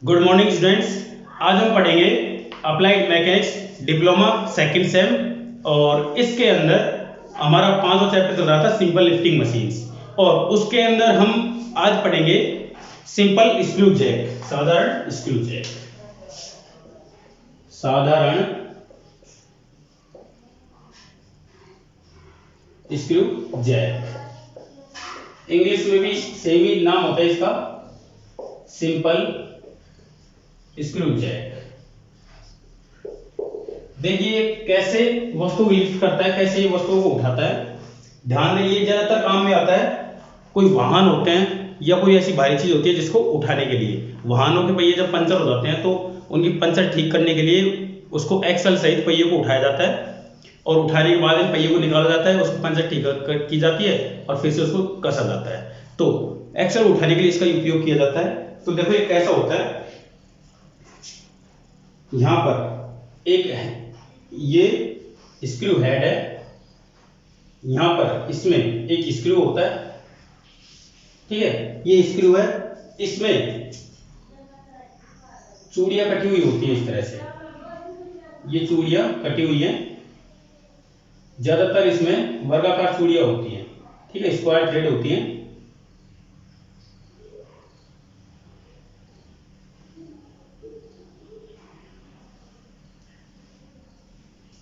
Good morning students. आज हम पढ़ेंगे applied mechanics diploma second same और इसके अंदर हमारा 5वां चैप्टर चल रहा था सिंपल लिफ्टिंग मशीन्स और उसके अंदर हम आज पढ़ेंगे सिंपल स्क्रू जैक, साधारण स्क्रू जैक। साधारण स्क्रू जैक, इंग्लिश में भी सेम ही नाम होता है इसका, सिंपल स्क्रू जैक। देखिए कैसे वस्तु लिफ्ट करता है, कैसे ये वस्तुओं को उठाता है। ध्यान दें, ये ज्यादातर काम में आता है कोई वाहन होते हैं या कोई ऐसी भारी चीज होती है जिसको उठाने के लिए। वाहनों के पहिए जब पंचर हो जाते हैं तो उनकी पंचर ठीक करने के लिए उसको एक्सल सहित पहिए को उठाया जाता है और उठाने के बाद इन पहिए को निकाला जाता है, उसको पंचर ठीक की जाती है और फिर से उसको कसा जाता है। तो एक्सल उठाने के लिए इसका उपयोग किया जाता है। तो देखो ये कैसा होता है, यहां पर एक ये स्क्रू हेड है, यहां पर इसमें एक स्क्रू होता है, ठीक है, ये स्क्रू है, इसमें चूड़ियां कटी हुई होती है इस तरह से, ये चूड़ियां कटी हुई हैं, ज्यादातर इसमें वर्गाकार चूड़ियां होती हैं, ठीक है, स्क्वायर थ्रेड होती हैं।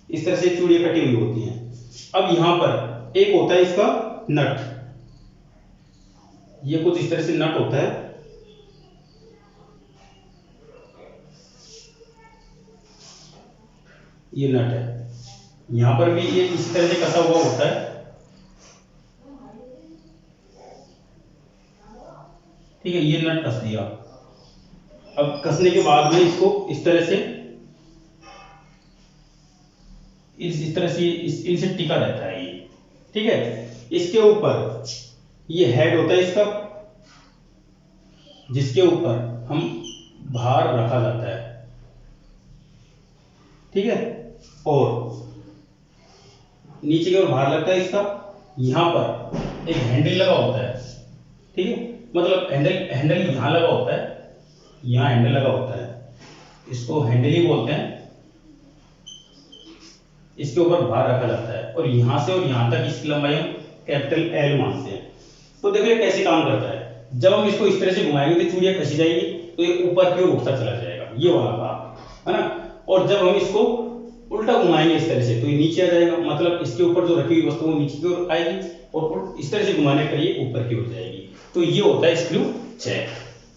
इस तरह से चूड़ियां कटी हुई होती हैं। अब यहां पर एक होता है इसका नट, ये कुछ इस तरह से नट होता है, ये नट है, यहां पर भी ये इस तरह से कसा हुआ होता है, ठीक है, ये नट कस दिया। अब कसने के बाद में इसको इस तरह से इस तरह से इनसे टिका रहता है ये, ठीक है। इसके ऊपर ये हेड होता है इसका, जिसके ऊपर हम भार रखा जाता है, ठीक है, और नीचे की ओर भार लगता है इसका। यहां पर एक हैंडल लगा होता है, ठीक है, मतलब हैंडल यहां लगा होता है, यहां हैंडल लगा होता है, इसको हैंडल ही बोलते हैं। इसके ऊपर भार रखा जाता है और यहां से और यहां तक इसकी लंबाई हम कैपिटल एल मानते हैं। तो देखो ये कैसे काम करता है, जब हम इसको इस तरह से घुमाएंगे तो चूड़ियां खसी जाएगी, तो ये ऊपर की ओर उठता चला जाएगा, ये वाला भाग है ना। और जब हम इसको उल्टा घुमाएंगे इस तरह से तो ये नीचे आ जाएगा, मतलब इसके ऊपर जो रखी हुई वस्तु वो नीचे की ओर आएगी और इस तरह से घुमाने पर ये ऊपर की ओर जाएगी। तो ये होता है स्क्रू जैक,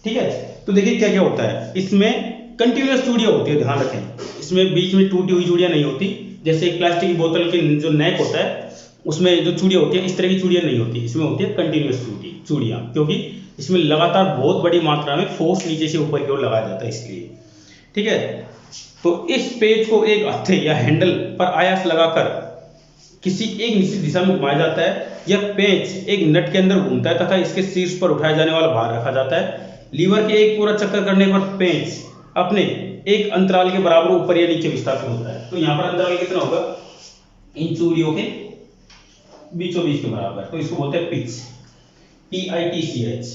ठीक है। तो देखिए क्या क्या होता है, इसमें कंटिन्यूअस चूड़ियां होती है, ध्यान रखें, इसमें बीच में टूटी हुई चूड़ियां नहीं होती। जैसे एक प्लास्टिक की बोतल के जो नेक होता है उसमें जो चूड़ियां होती है इस तरह की चूड़ियां नहीं होती, इसमें होती है कंटिन्यूअस चूड़ियां, क्योंकि इसमें लगातार बहुत बड़ी मात्रा में फोर्स नीचे से ऊपर की ओर लगाया जाता है इसलिए, ठीक है। तो इस पेज को एक हत्थे या हैंडल पर आयास लगाकर किसी एक निश्चित दिशा में घुमाया जाता है। यह पेंच एक नट के अंदर घूमता है तथा इसके शीर्ष पर उठाया जाने वाला भार रखा जाता है। लीवर के एक पूरा चक्कर करने पर पेंच अपने एक अंतराल के बराबर ऊपर या नीचे विस्थापित होता है। तो यहां पर अंतराल कितना होगा, इन चूड़ियों के बीचों बीच के बराबर, तो इसको बोलते हैं पिच, PITCH,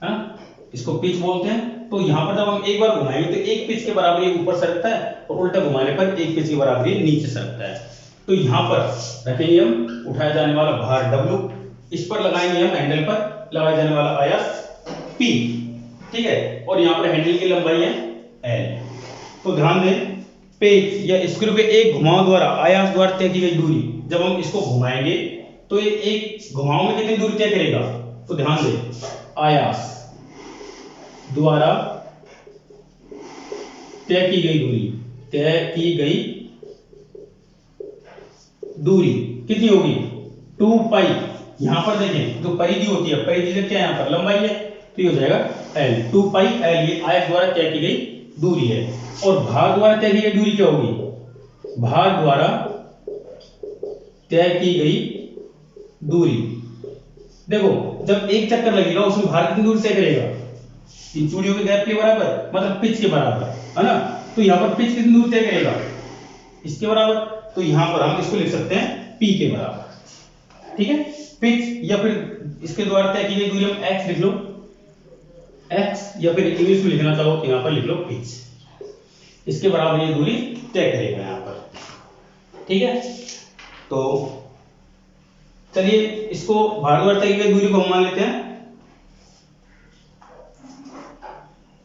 हाँ, इसको पिच बोलते हैं। तो यहां पर जब हम एक बार घुमाएंगे तो एक पिच के बराबर ये ऊपर सरकता है और उल्टा घुमाने पर एक पिच के बराबर ये नीचे सरकता है। तो यहां पर रखेंगे हम उठाया जाने वाला भार W, इस पर लगाएंगे हम हैंडल पर लगाया जाने वाला आयास P, ठीक है, और यहां पर हैंडल की लंबाई है L। तो ध्यान दें, पेच या स्क्रू के एक घुमाव द्वारा आयास द्वारा तय की गई दूरी, जब हम इसको घुमाएंगे तो ये एक घुमाव में कितनी दूरी तय करेगा, तो ध्यान दें, आयास द्वारा तय की गई दूरी कितनी होगी, 2 पाई। यहां पर देखें जो परिधि होती है, परिधि से क्या यहां पर लंबाई है, तो ये हो जाएगा L, 2 पाई L, ये आयत द्वारा तय की गई दूरी है। और भार द्वारा तय की गई दूरी क्या होगी, भार द्वारा तय की गई दूरी, देखो जब एक चक्कर लगेगा उसमें भार कितनी दूरी तय करेगा, इन चूड़ियों के गैप के बराबर, मतलब पिच के बराबर, है ना। तो यहां पर पिच कितनी दूरी तय करेगा, इसके बराबर। तो यहां पर हम इसको लिख सकते हैं P के बराबर, ठीक है, पिच या फिर इसके द्वारा तय की गई दूरी हम x लिख लो, x, या फिर इंग्लिश में लिखना चाहो तो यहाँ पर लिख लो पिच। इसके बराबर ये दूरी तय करेगा यहाँ पर, ठीक है। तो चलिए इसको भारद्वाज तय की दूरी को हम मान लेते हैं।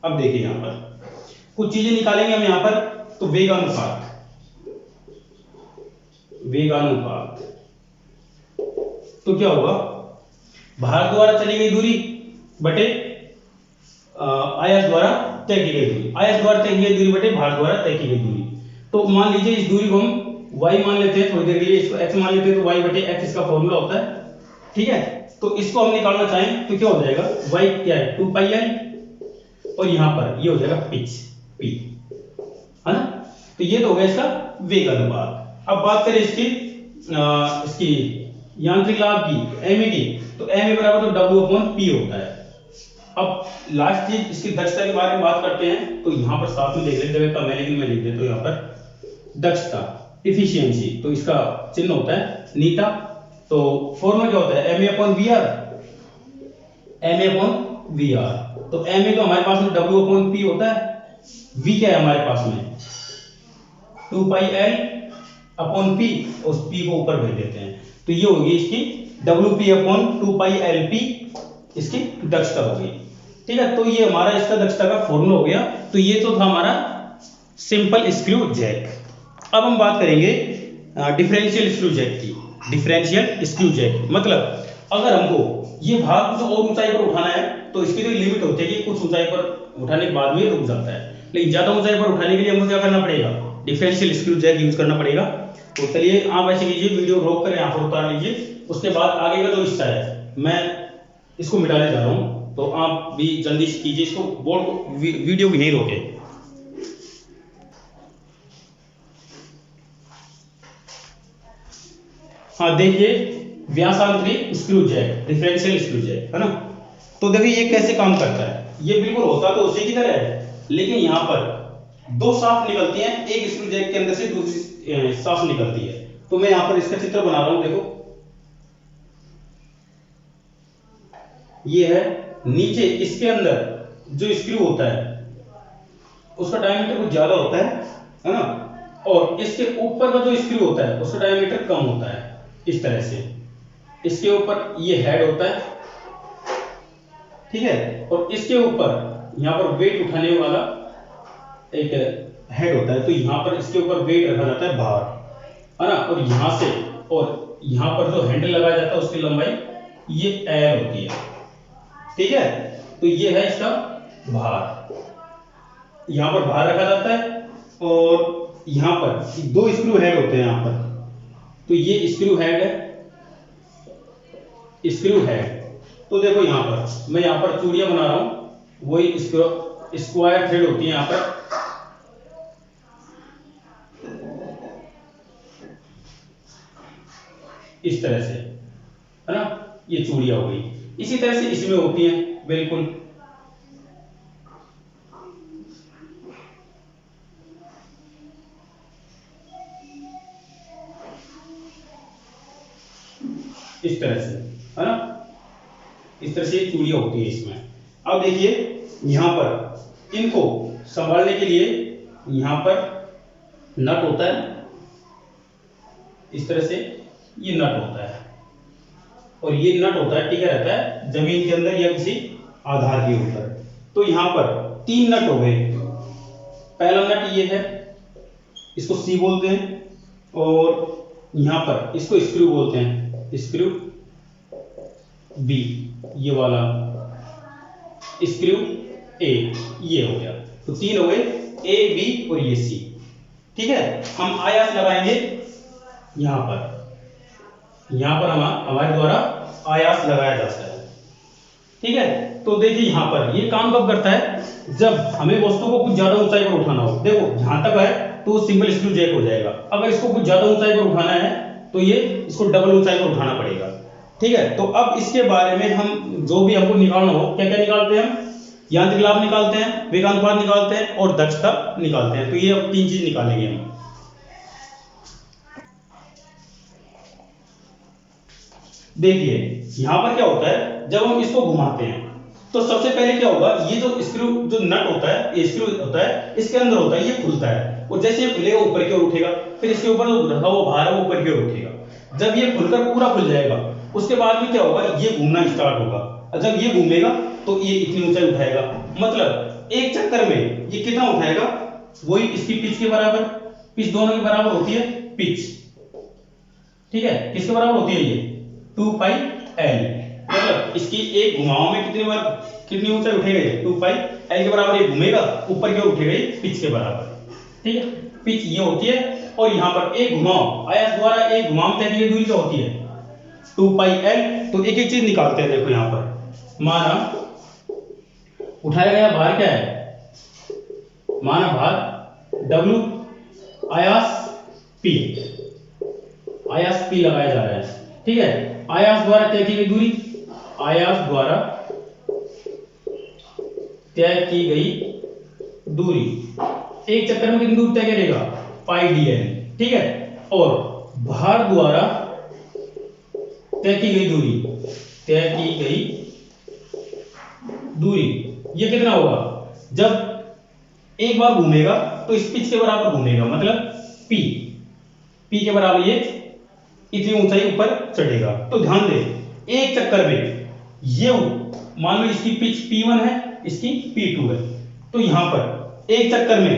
अब देखिए यहाँ पर कुछ चीजें निकालेंगे हम यहाँ पर। तो वेगानुपात, वेगानुपात तो क्या होगा, भार द्वारा चली गई दूरी बटे आयत द्वारा तय की गई दूरी, आयत द्वारा तय की गई दूरी बटे भार द्वारा तय की गई दूरी। तो मान लीजिए इस दूरी को हम y मान लेते हैं, थोड़ी देर के लिए इसको x मान लेते हैं, तो y बटे x इसका फॉर्मूला होता है, ठीक है। तो इसको हम निकालना चाहें तो क्या हो जाएगा, y क्या है 2 पाई l, और यहां पर ये हो जाएगा पिच p, है ना। तो ये तो हो गया इसका वेग अनुपात। अब बात करें इसकी यांत्रिक लाभ की, ma की, तो ma बराबर तो W/P होता है। अब लास्ट चीज इसकी दक्षता के बारे में बात करते हैं। तो यहाँ पर साथ में देख लेते हैं, कम है लेकिन मैं लिख देता हूँ यहाँ पर दक्षता, इफिशियंसी, तो इसका चिन्ह होता है नीटा। तो फॉर्मूला क्या होता है, ma/VR, ma/VR। तो ma तो हमारे पास में W/P होता है, v क्या है हमारे पास में 2 पाई l/P, उस p को ऊपर भेज देते हैं। तो ये होगी इसकी WP/2 पाई LP, इसकी दक्षता होगी, ठीक है। तो ये हमारा इसका दक्षता का फॉर्मूला हो गया। तो ये तो था हमारा सिंपल स्क्रू जैक। अब हम बात करेंगे डिफरेंशियल स्क्रू जैक की। डिफरेंशियल स्क्रू जैक मतलब अगर हमको ये भाग कुछ और ऊंचाई पर उठाना है तो इसकी तो लिमिट होती है कि कुछ ऊंचाई पर उठाने के बाद में रुक जाता है, लेकिन ज्यादा ऊंचाई पर उठाने के लिए हमको क्या करना पड़ेगा, डिफरेंशियल स्क्रू जैक यूज करना पड़ेगा। तो चलिए आप ऐसे कीजिए, वीडियो रोक कर यहाँ पर उतार लीजिए, उसके बाद आगे का जो हिस्सा है मैं इसको मिटाने जा रहा हूँ, तो आप भी जल्दी से कीजिए इसको, बोर्ड को वीडियो भी यहीं रोके। हाँ देखिए, व्यासांतरित screw jack, differential screw jack, है ना। तो देखिए ये कैसे काम करता है। ये बिल्कुल होता तो उसी की तरह है, लेकिन यहाँ पर दो शाफ्ट निकलती हैं, एक स्क्रू जैक के अंदर से दूसरी शाफ्ट निकलती है। तो मैं यहाँ पर इसका चित्र बना रहा हूँ, देखो ये है, नीचे इसके अंदर जो स्क्रू होता है उसका डायमीटर कुछ ज्यादा होता है ना, और इसके ऊपर का जो स्क्रू होता है उसका डायमीटर कम होता है। इस तरह से इसके ऊपर ये हेड होता है, ठीक है, और इसके ऊपर यहाँ पर वेट उठाने वाला एक हेड होता है। तो यहाँ पर इसके ऊपर वेट रखा जाता है भार, है ना, और यहाँ से और यहाँ पर जो हैंडल लगाया जाता है उसकी लंबाई ये L होती है, ठीक है। तो ये है इसका भार, यहाँ पर भार रखा जाता है, और यहाँ पर दो स्क्रू हेड होते हैं यहाँ पर। तो ये स्क्रू हेड है, स्क्रू हेड। तो देखो यहाँ पर मैं यहाँ पर चूड़ियां बना रहा हूँ, वही स्क्वायर थ्रेड होती है यहाँ पर, इस तरह से, है ना, ये चूड़ियां हो गई। इसी तरह से इसमें होती हैं बिल्कुल, इस तरह से, है ना, इस तरह से चूड़ियां होती है इसमें। अब देखिए यहां पर इनको संभालने के लिए यहां पर नट होता है, इस तरह से ये नट होता है, और ये नट होता है टिका रहता है जमीन के अंदर या किसी आधार के ऊपर। तो यहां पर तीन नट हो गए। पहला नट ये है, इसको सी बोलते हैं, और यहां पर इसको स्क्रू बोलते हैं, स्क्रू बी, ये वाला स्क्रू ए, ये हो गया। तो तीन हो गए, ए बी और ये सी, ठीक है। हम आयास लगाएंगे यहां पर, यहां पर हमारे द्वारा आयास लगाया जाता है, ठीक है। तो देखिए यहां पर ये काम कब करता है, जब हमें वस्तु को कुछ ज्यादा ऊंचाई पर उठाना हो। देखो यहां तक है तो सिंपल स्क्रू जैक हो जाएगा, अगर इसको कुछ ज्यादा ऊंचाई पर उठाना है तो ये इसको डबल ऊंचाई पर उठाना पड़ेगा, ठीक है। तो अब इसके बारे में हम जो भी हमको निकालना हो, क्या क्या निकालते हैं हम, यांत्रिक लाभ निकालते हैं, वेगानुपात निकालते हैं, और दक्षता निकालते हैं। तो ये अब तीन चीज निकालेंगे हम। देखिए यहां पर क्या होता है, जब हम इसको घुमाते हैं तो सबसे पहले क्या होगा, ये जो स्क्रू जो नट होता है, ये स्क्रू होता है, इसके अंदर होता है, ये खुलता है और जैसे ये खुलेगा ऊपर की ओर उठेगा, फिर इसके ऊपर जो रखा हुआ भार है वो ऊपर की ओर उठेगा। जब ये खुलकर पूरा खुल जाएगा उसके बाद में क्या होगा, ये घूमना स्टार्ट होगा और जब ये घूमेगा तो ये इतनी ऊंचाई उठाएगा। मतलब एक चक्कर में ये कितना उठाएगा, वही इसकी पिच के बराबर, पिच दोनों के बराबर होती है पिच, ठीक है, किसके बराबर होती है ये 2 पाई एल। मतलब इसकी एक घुमाव में कितनी ऊंचाई उठेगा ये 2 पाई एल के बराबर, ये घूमेगा ऊपर की ओर उठेगा ये पिच के बराबर, ठीक है, पिच ये होती है। और यहाँ पर एक घुमाव आयत द्वारा एक घुमाव तय की गई दूरी क्या होती है 2 पाई एल। तो एक एक चीज निकालते हैं, देखो यहाँ पर माना उठाया गया भार क्या है, माना भार W, आयास P, आयास P लगाया जा रहा है, ठीक है। आयास द्वारा तय की गई दूरी, आयास द्वारा तय की गई दूरी एक चक्कर में कितनी दूर तय करेगा पाई dl, ठीक है। और भार द्वारा तय की गई दूरी, तय की गई दूरी ये कितना होगा, जब एक बार घूमेगा तो इस पिच के बराबर घूमेगा, मतलब p के बराबर ये इतनी ऊंचाई ऊपर चढ़ेगा। तो ध्यान दे एक चक्कर में ये मान लो इसकी पिच P1 है, इसकी P2 है, तो यहां पर एक चक्कर में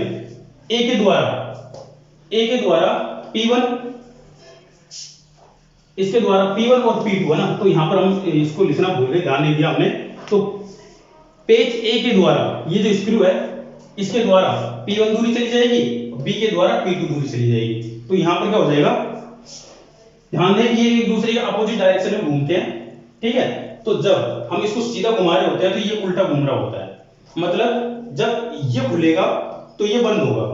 A के द्वारा P1, इसके द्वारा P1 और P2 है ना, तो यहां पर हम इसको लिखना भूल गए, ध्यान नहीं दिया हमने। तो पेच A के द्वारा ये जो स्क्रू है इसके द्वारा P1 दूरी चली जाएगी, B के द्वारा P2 दूरी चली जाएगी। तो यहां पर क्या हो जाएगा, ध्यान दें ये एक दूसरे के अपोजिट डायरेक्शन में घूमते हैं, ठीक है। तो जब हम इसको सीधा घुमा रहे होते हैं तो ये उल्टा घूम रहा होता है, मतलब जब ये खुलेगा तो ये बंद होगा।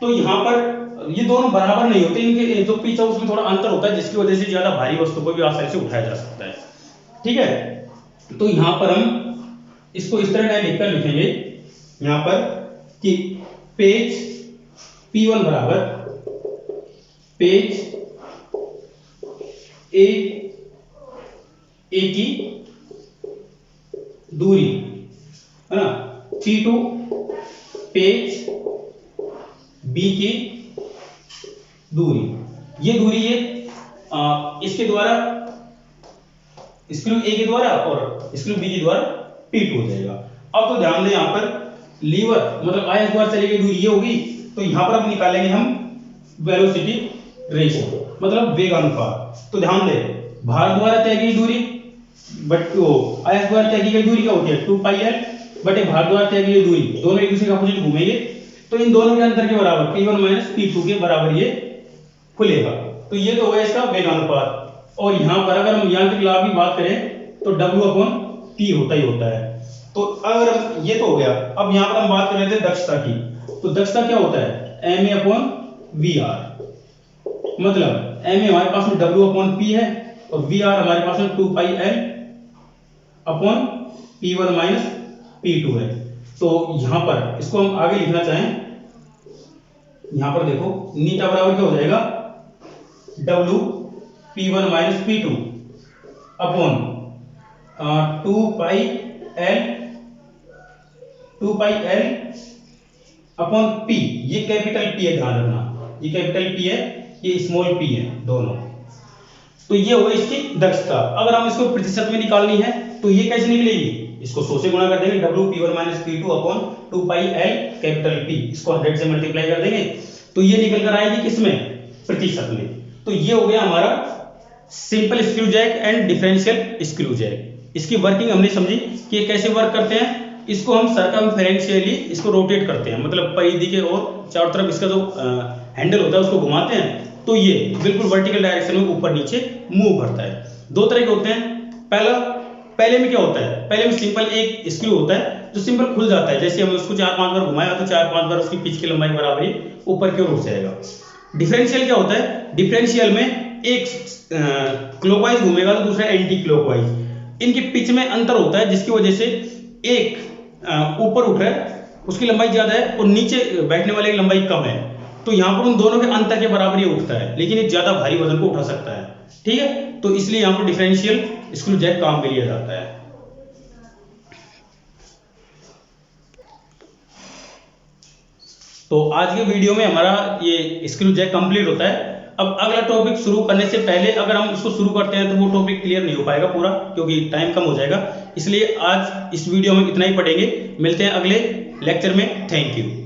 तो यहाँ पर ये दोनों बराबर नहीं होते, इनके जो पिच है उसमें थोड़ा अंतर होता है, जिसकी वजह से ज्यादा भारी वस्तु को भी आसानी से उठाया जा सकता है, ठीक है। तो यहाँ पर हम इसको इस तरह लिखकर लिखेंगे यहाँ पर कि पेज P1 बराबर पेज ए की दूरी है ना, P2 पेज B की दूरी, ये दूरी ये इसके द्वारा स्क्रू A के द्वारा और स्क्रू B के द्वारा P2 हो जाएगा। अब तो ध्यान दें यहाँ पर लीवर मतलब आयत द्वारा चली गई दूरी ये होगी, तो यहाँ पर अब निकालेंगे हम वेलोसिटी रेशियो मतलब वेग अनुपात। तो ध्यान दें भार द्वारा तय की दूरी बट वो आयत द्वारा तय की गई दूरी क्या होती है 2 पाई एल बटे भार द्वारा तय की गई दूरी, दोनों एक दूसरे के अपोजिट घूमेंगे तो इन दोनों के अंतर के बराबर P1 माइनस P2 के बराबर ये खुलेगा। तो ये तो होगा इसका वेग अनुपात। और यहाँ पर अगर हम यांत्रिक लाभ की बात करें तो W/T होता ही होता है। तो अगर ये तो हो गया, अब यहाँ पर हम बात कर रहे थे दक्षता की, तो दक्षता क्या होता है MA/VR, मतलब MA हमारे पास में W/P है और VR हमारे पास में 2 पाई L upon P1 minus P2 है। तो यहां पर इसको हम आगे लिखना चाहें, यहां पर देखो नीटा बराबर क्या हो जाएगा W P1 minus P2 upon 2 पाई L अपॉन P, ये कैपिटल P है, ध्यान रखना ये कैपिटल P है, ये स्मॉल p है दोनों। तो ये होगा इसकी दक्षता। अगर हम इसको प्रतिशत में निकालनी है तो ये कैसे निकलेगी, इसको 100 से गुणा कर देंगे W P1 minus P2 upon 2 पाई L कैपिटल P, इसको 100 से मल्टीप्लाई कर देंगे तो ये निकल कर आएगी किसमें प्रतिशत में। तो ये हो गया हमारा simple screw jack and differential screw jack. इसकी वर्किंग हमने समझी कि ये कैसे वर्क करते हैं। इसको हम सर्कमफेरेंशियली इसको रोटेट करते हैं, मतलब परिधि के और चारों तरफ इसका जो हैंडल होता है उसको घुमाते हैं तो ये बिल्कुल वर्टिकल डायरेक्शन में ऊपर नीचे मूव करता है। दो तरह के होते हैं, पहले में क्या होता है, पहले में सिंपल एक स्क्रू होता है जो सिंपल खुल जाता है, जैसे हम उसको 4-5 बार घुमाया तो 4-5 बार उसकी पिच की लंबाई बराबर ही ऊपर की ओर उठ जाएगा। डिफरेंशियल क्या होता है, डिफरेंशियल में एक क्लॉकवाइज घूमेगा तो दूसरा एंटी क्लॉकवाइज, इनकी पिच में अंतर होता है जिसकी वजह से एक ऊपर उठ रहा है उसकी लंबाई ज्यादा है और नीचे बैठने वाले की लंबाई कम है, तो यहाँ पर उन दोनों के अंतर के बराबर ये उठता है, लेकिन ये ज्यादा भारी वजन को उठा सकता है, ठीक है। तो इसलिए यहाँ पर डिफरेंशियल स्क्रू जैक काम में लिया जाता है। तो आज के वीडियो में हमारा ये स्क्रू जैक कंप्लीट होता है। अब अगला टॉपिक शुरू करने से पहले अगर हम इसको शुरू करते हैं तो वो टॉपिक क्लियर नहीं हो पाएगा पूरा, क्योंकि टाइम कम हो जाएगा। इसलिए आज इस वीडियो में इतना ही पढ़ेंगे। मिलते हैं अगले लेक्चर में। Thank you.